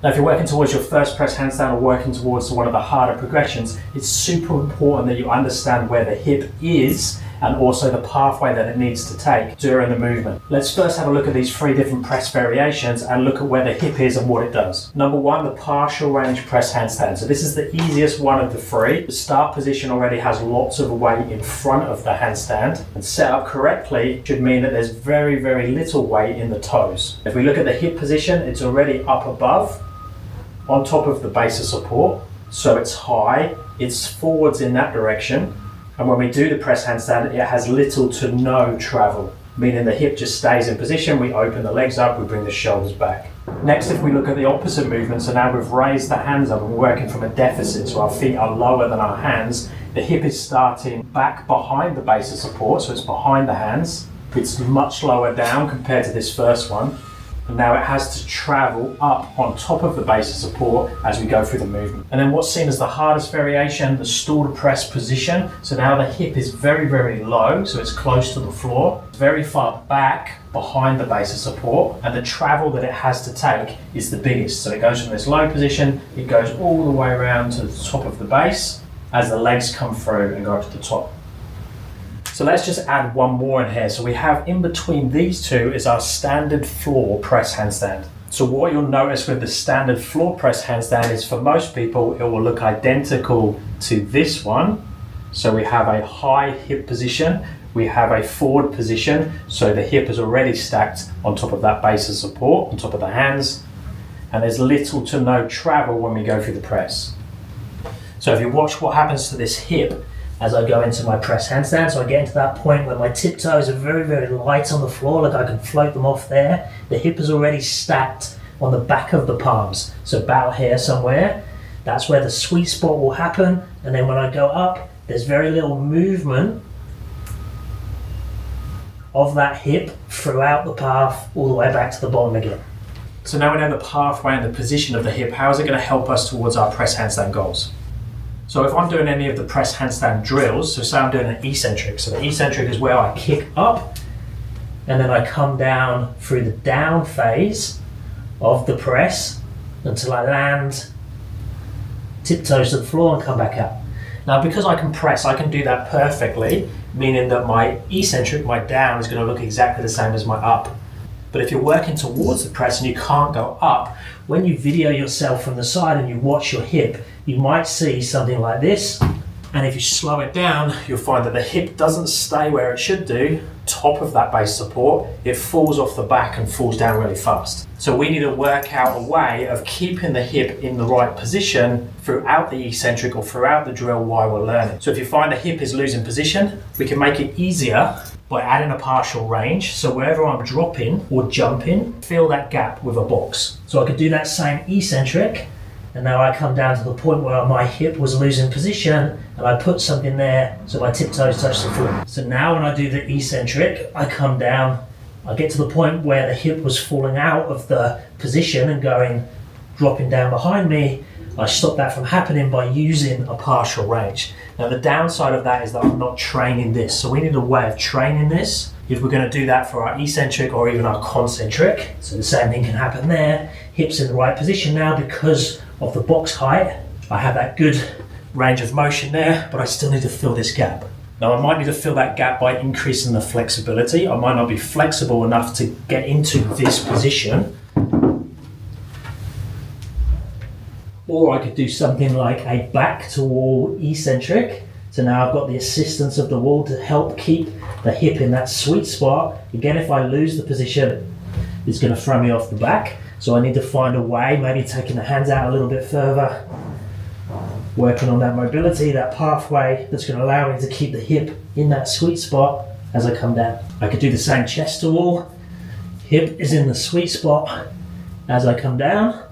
Now, if you're working towards your first press handstand or working towards one of the harder progressions, it's super important that you understand where the hip is and also the pathway that it needs to take during the movement. Let's first have a look at these 3 different press variations and look at where the hip is and what it does. Number 1, the partial range press handstand. So this is the easiest one of the 3. The start position already has lots of weight in front of the handstand, and set up correctly should mean that there's very, very little weight in the toes. If we look at the hip position, it's already up above, on top of the base of support, so it's high, it's forwards in that direction. And when we do the press handstand, it has little to no travel, meaning the hip just stays in position, we open the legs up, we bring the shoulders back. Next, if we look at the opposite movement, so now we've raised the hands up and we're working from a deficit, so our feet are lower than our hands. The hip is starting back behind the base of support, so it's behind the hands. It's much lower down compared to this first one. And now it has to travel up on top of the base of support as we go through the movement. And then what's seen as the hardest variation, the stool to press position. So now the hip is very, very low, so it's close to the floor, very far back behind the base of support, and the travel that it has to take is the biggest. So it goes from this low position, it goes all the way around to the top of the base as the legs come through and go up to the top. So let's just add one more in here. So we have in between these 2 is our standard floor press handstand. So what you'll notice with the standard floor press handstand is for most people, it will look identical to this one. So we have a high hip position, we have a forward position. So the hip is already stacked on top of that base of support, on top of the hands. And there's little to no travel when we go through the press. So if you watch what happens to this hip, as I go into my press handstand, so I get into that point where my tiptoes are very, very light on the floor, like I can float them off there. The hip is already stacked on the back of the palms, so about here somewhere. That's where the sweet spot will happen, and then when I go up, there's very little movement of that hip throughout the path, all the way back to the bottom again. So now we know the pathway and the position of the hip. How is it going to help us towards our press handstand goals? So if I'm doing any of the press handstand drills, so say I'm doing an eccentric. So the eccentric is where I kick up and then I come down through the down phase of the press until I land tiptoes to the floor and come back up. Now because I can press, I can do that perfectly, meaning that my eccentric, my down, is going to look exactly the same as my up. But if you're working towards the press and you can't go up, when you video yourself from the side and you watch your hip, you might see something like this. And if you slow it down, you'll find that the hip doesn't stay where it should do, top of that base support. It falls off the back and falls down really fast. So we need to work out a way of keeping the hip in the right position throughout the eccentric or throughout the drill while we're learning. So if you find the hip is losing position, we can make it easier by adding a partial range. So wherever I'm dropping or jumping, fill that gap with a box. So I could do that same eccentric, and now I come down to the point where my hip was losing position and I put something there so my tiptoes touch the floor. So now when I do the eccentric, I come down, I get to the point where the hip was falling out of the position and dropping down behind me. I stop that from happening by using a partial range. Now the downside of that is that I'm not training this. So we need a way of training this. If we're going to do that for our eccentric or even our concentric, so the same thing can happen there. Hips in the right position now because of the box height. I have that good range of motion there, but I still need to fill this gap. Now I might need to fill that gap by increasing the flexibility. I might not be flexible enough to get into this position. Or I could do something like a back to wall eccentric. So now I've got the assistance of the wall to help keep the hip in that sweet spot. Again, if I lose the position, it's going to throw me off the back. So I need to find a way, maybe taking the hands out a little bit further, working on that mobility, that pathway that's going to allow me to keep the hip in that sweet spot as I come down. I could do the same chest to wall. Hip is in the sweet spot as I come down.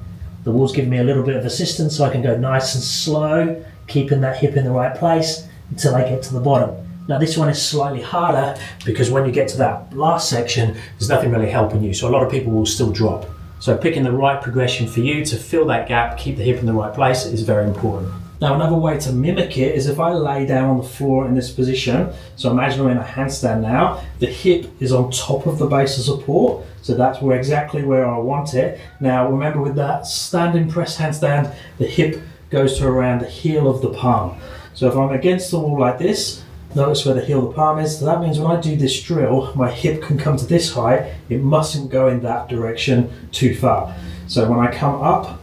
The wall's giving me a little bit of assistance so I can go nice and slow, keeping that hip in the right place until I get to the bottom. Now this one is slightly harder because when you get to that last section, there's nothing really helping you. So a lot of people will still drop. So picking the right progression for you to fill that gap, keep the hip in the right place is very important. Now another way to mimic it is if I lay down on the floor in this position, so imagine we're in a handstand now, the hip is on top of the base of support, so that's exactly where I want it. Now remember with that standing press handstand, the hip goes to around the heel of the palm. So if I'm against the wall like this, notice where the heel of the palm is, so that means when I do this drill, my hip can come to this height, it mustn't go in that direction too far. So when I come up,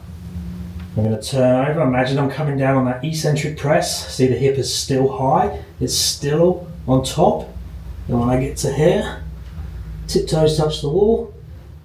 I'm going to turn over, imagine I'm coming down on that eccentric press, see the hip is still high, it's still on top, and when I get to here, tiptoes touch the wall,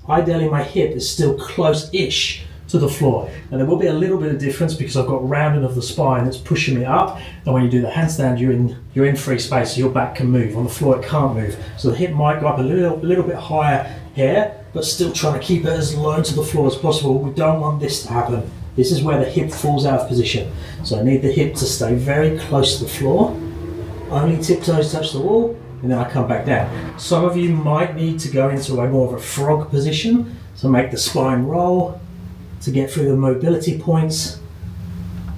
ideally my hip is still close-ish to the floor. And there will be a little bit of difference because I've got rounding of the spine that's pushing me up, and when you do the handstand you're in free space, so your back can move. On the floor it can't move. So the hip might go up a little bit higher here, but still trying to keep it as low to the floor as possible. We don't want this to happen. This is where the hip falls out of position. So I need the hip to stay very close to the floor. Only tiptoes touch the wall, and then I come back down. Some of you might need to go into a more of a frog position, so make the spine roll to get through the mobility points.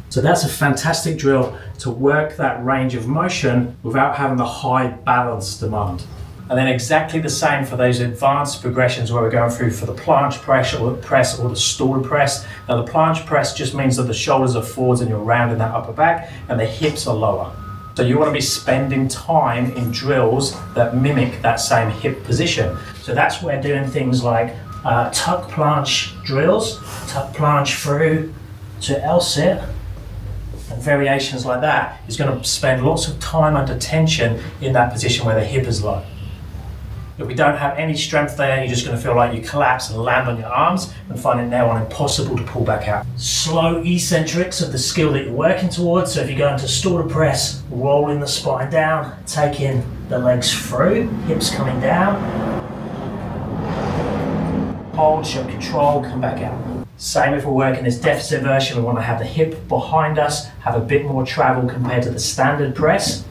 So that's a fantastic drill to work that range of motion without having the high balance demand. And then exactly the same for those advanced progressions where we're going through for the planche press or the stool press. Now the planche press just means that the shoulders are forwards and you're rounding that upper back and the hips are lower. So you want to be spending time in drills that mimic that same hip position. So that's where doing things like tuck planche drills, tuck planche through to L-sit, and variations like that is going to spend lots of time under tension in that position where the hip is low. If we don't have any strength there, you're just going to feel like you collapse and land on your arms and find it now on impossible to pull back out. Slow eccentrics of the skill that you're working towards. So if you go into stool press, rolling the spine down, taking the legs through, hips coming down, hold, show control, come back out. Same if we're working this deficit version, we want to have the hip behind us, have a bit more travel compared to the standard press.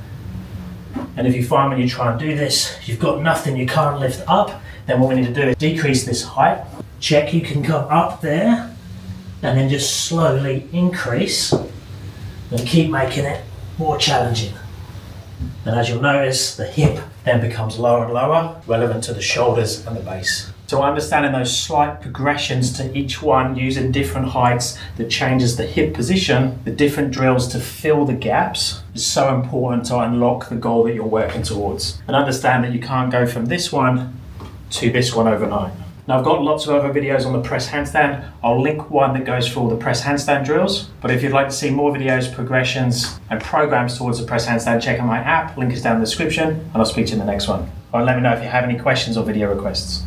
And if you find when you try and do this, you've got nothing, you can't lift up, then what we need to do is decrease this height. Check you can come up there, and then just slowly increase, and keep making it more challenging. And as you'll notice, the hip then becomes lower and lower, relevant to the shoulders and the base. So understanding those slight progressions to each one using different heights that changes the hip position, the different drills to fill the gaps is so important to unlock the goal that you're working towards. And understand that you can't go from this one to this one overnight. Now I've got lots of other videos on the press handstand. I'll link one that goes through all the press handstand drills. But if you'd like to see more videos, progressions and programs towards the press handstand, check out my app. Link is down in the description and I'll speak to you in the next one. Or let me know if you have any questions or video requests.